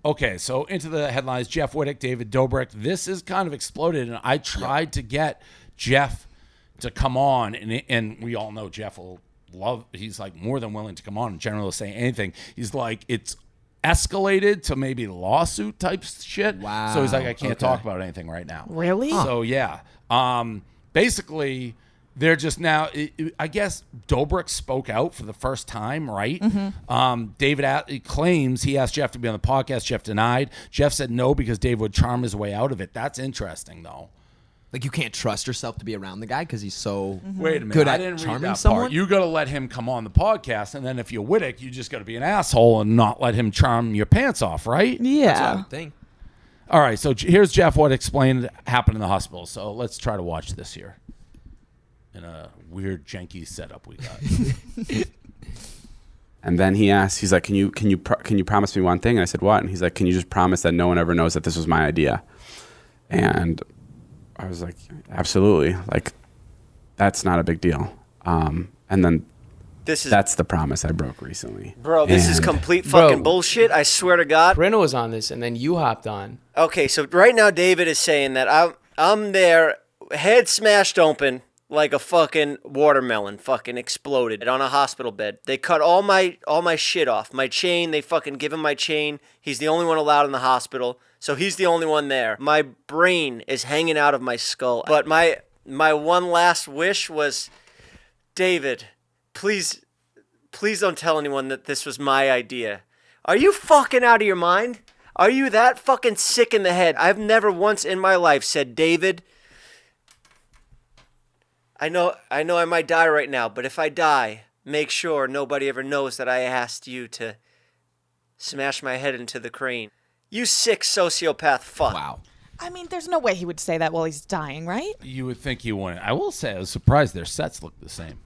Okay, so into the headlines, Jeff Wittek, David Dobrik. This is kind of exploded, and I tried to get Jeff to come on, and we all know Jeff will he's like more than willing to come on and generally say anything. He's like, it's escalated to maybe lawsuit type shit. Wow. So he's like, I can't talk about anything right now. Really? So yeah. Basically, they're just now, I guess Dobrik spoke out for the first time, right? Mm-hmm. David claims he asked Jeff to be on the podcast. Jeff denied. Jeff said no because Dave would charm his way out of it. That's interesting, though. Like, you can't trust yourself to be around the guy because he's so Wait a minute. good I at didn't read charming that someone? part. You got to let him come on the podcast, and then if you're Wittek, you just got to be an asshole and not let him charm your pants off, right? Yeah. That's what I would think. All right, so here's Jeff what explained happened in the hospital. So let's try to watch this here in a weird janky setup we got. And then he asked, he's like, can you promise me one thing? And I said, what? And he's like, can you just promise that no one ever knows that this was my idea? And I was like, absolutely. Like, that's not a big deal. And then that's the promise I broke recently. Bro, this is complete fucking bullshit. I swear to God. Brianna was on this, and then you hopped on. Okay, so right now David is saying that I'm there, head smashed open like a fucking watermelon, fucking exploded on a hospital bed. They cut all my shit off. My chain, they fucking give him my chain. He's the only one allowed in the hospital, so he's the only one there. My brain is hanging out of my skull. But my one last wish was, David, please don't tell anyone that this was my idea. Are you fucking out of your mind? Are you that fucking sick in the head? I've never once in my life said, David, I know I might die right now, but if I die, make sure nobody ever knows that I asked you to smash my head into the crane. You sick sociopath fuck. Wow. I mean, there's no way he would say that while he's dying, right? You would think he wouldn't. I will say I was surprised their sets look the same.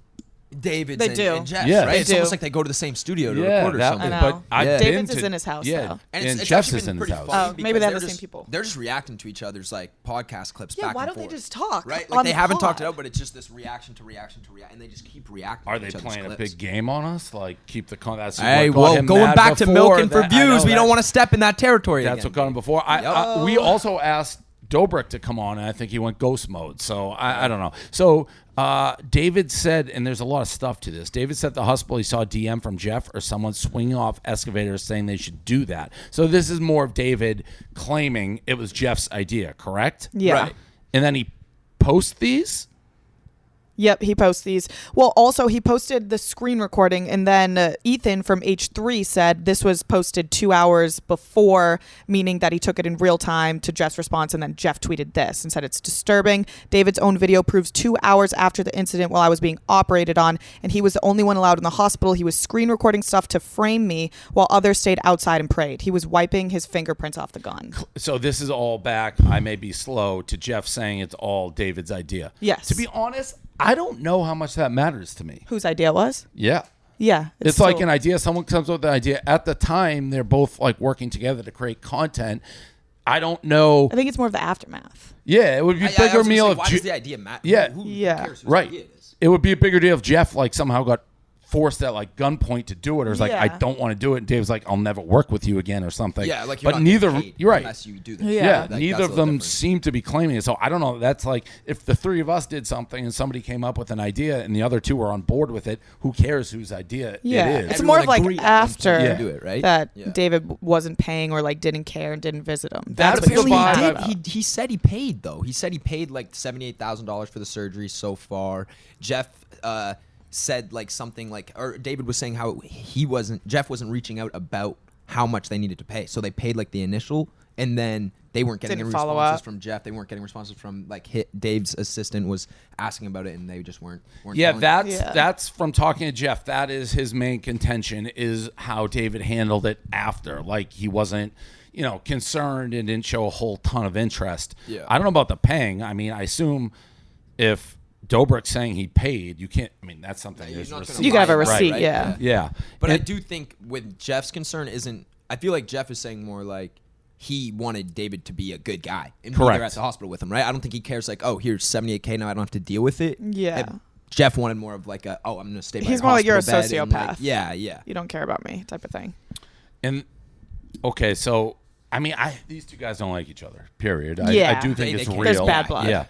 David's and Jeff's, Yeah. right? They It's do. almost like they go to the same studio to record or something. I know. I've David's been is in his house, yeah, though. and it's Jeff's actually is been in his pretty house. funny Oh, maybe they have because the same people. They're just reacting to each other's like podcast clips Yeah, back why and don't they forth. just talk? Right? on Like, they the haven't pod? talked it out, but it's just this reaction to reaction to reaction, and they just keep reacting. Are to they each other's playing a clips. big game on us? Like, keep the that's Hey, what got well, him going mad back to before. milking for That- I know views, we that. don't want to step in that territory That's again. what got him before. We also asked Dobrik to come on, and I think he went ghost mode. So I don't know. So David said, and there's a lot of stuff to this. David said at the hospital he saw a DM from Jeff or someone swinging off excavators saying they should do that. So this is more of David claiming it was Jeff's idea, correct? Yeah. Right. And then he posts these? Yep, he posts these. Well, also, he posted the screen recording, and then Ethan from H3 said this was posted 2 hours before, meaning that he took it in real time to Jeff's response, and then Jeff tweeted this and said it's disturbing. David's own video proves 2 hours after the incident while I was being operated on, and he was the only one allowed in the hospital. He was screen recording stuff to frame me while others stayed outside and prayed. He was wiping his fingerprints off the gun. So this is all back, I may be slow, to Jeff saying it's all David's idea. Yes. To be honest, I don't know how much that matters to me. Whose idea it was? Yeah. Yeah. It's like an idea. Someone comes up with an idea. At the time, they're both like working together to create content. I don't know. I think it's more of the aftermath. Yeah, it would be a bigger meal if why does the idea matter? Yeah. Who Yeah. cares whose right. idea it is? It would be a bigger deal if Jeff like somehow got forced at like gunpoint to do it, or was like, Yeah. I don't want to do it. And Dave's like, I'll never work with you again, or something. Yeah, like you're but not neither. getting paid You're right. unless you do this. Yeah. Like, Neither that's of a them little different. seem to be claiming it. So I don't know. That's like if the three of us did something and somebody came up with an idea and the other two were on board with it, who cares whose idea Yeah, it is? it's Everyone more of like agreed at one point after to do it, right? that Yeah. David wasn't paying or like didn't care and didn't visit him. That's what the Apparently vibe he I've- did. He said he paid though. He said he paid like $78,000 for the surgery so far. Jeff said like something like, or David was saying how Jeff wasn't reaching out about how much they needed to pay. So they paid like the initial, and then they weren't getting Didn't any follow responses up. from Jeff. They weren't getting responses from like Dave's assistant was asking about it, and they just weren't Yeah, telling him. that's from talking to Jeff. That is his main contention, is how David handled it after. Like he wasn't, concerned and didn't show a whole ton of interest. Yeah. I don't know about the paying. I mean, I assume if Dobrik's saying he paid, you can't. I mean, that's something. Yeah, there's you're not gonna receipt. You gotta have a Right, receipt, right, yeah. Yeah, But I And- do think with Jeff's concern isn't. I feel like Jeff is saying more like he wanted David to be a good guy and be Correct. there at the hospital with him, right? I don't think he cares like, oh, here's $78K now, I don't have to deal with it. Yeah. And Jeff wanted more of like a, oh, I'm gonna stay. By He's your more like, you're a hospital bed and, like, sociopath. yeah. You don't care about me type of thing. And okay, so I mean, these two guys don't like each other. Period. Yeah. I do think They it's can't. real. There's bad blood. Yeah.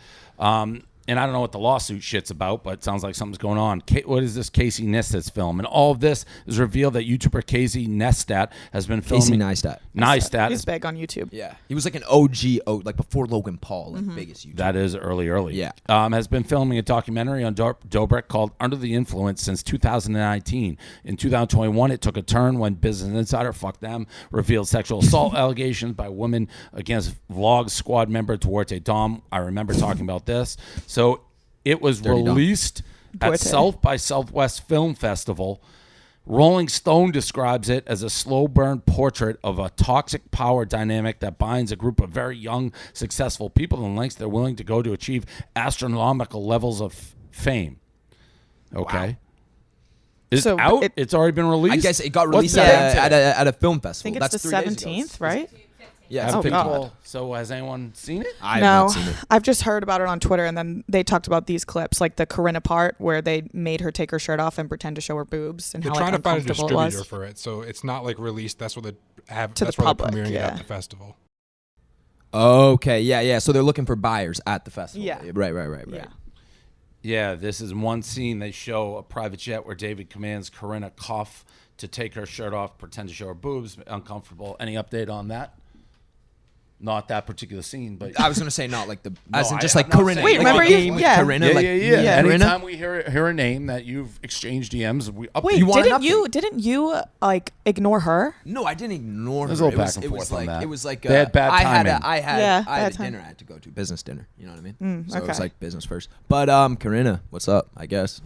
And I don't know what the lawsuit shit's about, but it sounds like something's going on. What is this Casey Neistat's film? And all of this is revealed that YouTuber Casey Neistat has been filming. Casey Neistat. Neistat. He's big on YouTube. Yeah, he was like an OG, like before Logan Paul, like biggest YouTuber. That is early. Yeah. Has been filming a documentary on Dobrik called Under the Influence since 2019. In 2021, it took a turn when Business Insider, fuck them, revealed sexual assault allegations by women against Vlog Squad member Duarte Dom. I remember talking about this. So it was Dirty Dom. released at Duarte. South by Southwest Film Festival. Rolling Stone describes it as a slow burn portrait of a toxic power dynamic that binds a group of very young, successful people in lengths they're willing to go to achieve astronomical levels of fame. Okay. Wow. It's So, out. it- it's already been released. I guess it got What's released the date at, today? at a film I festival. think it's That's the 3 days ago. 17th, right? Yeah, Have it's Oh, God. people, so has anyone seen it? I have No, not seen it. I've just heard about it on Twitter, and then they talked about these clips, like the Corinna part where they made her take her shirt off and pretend to show her boobs, and They're how trying like, to find a uncomfortable it distributor was. for it, so it's not like released. That's what they have. To the that's why public, they're premiering it yeah. at the festival. Okay, yeah. So they're looking for buyers at the festival. Yeah. Right. Yeah. Yeah, this is one scene. They show a private jet where David commands Corinna Cuff to take her shirt off, pretend to show her boobs, uncomfortable. Any update on that? Not that particular scene, but I was gonna say not like the as in I- just I'm like not Corinna. saying- Wait, like remember the you- game with yeah. Corinna? yeah, like, yeah. Corinna? Anytime we hear a name that you've exchanged DMs, we update. Wait, You want an didn't you like ignore her? No, I didn't ignore her. There's a little it was, back and it was forth on like that. it was like They had bad I had timing. I had Yeah, I had bad a time. dinner I had to go to, business dinner. You know what I mean? So it was okay. like business first. But Corinna, what's up? I guess.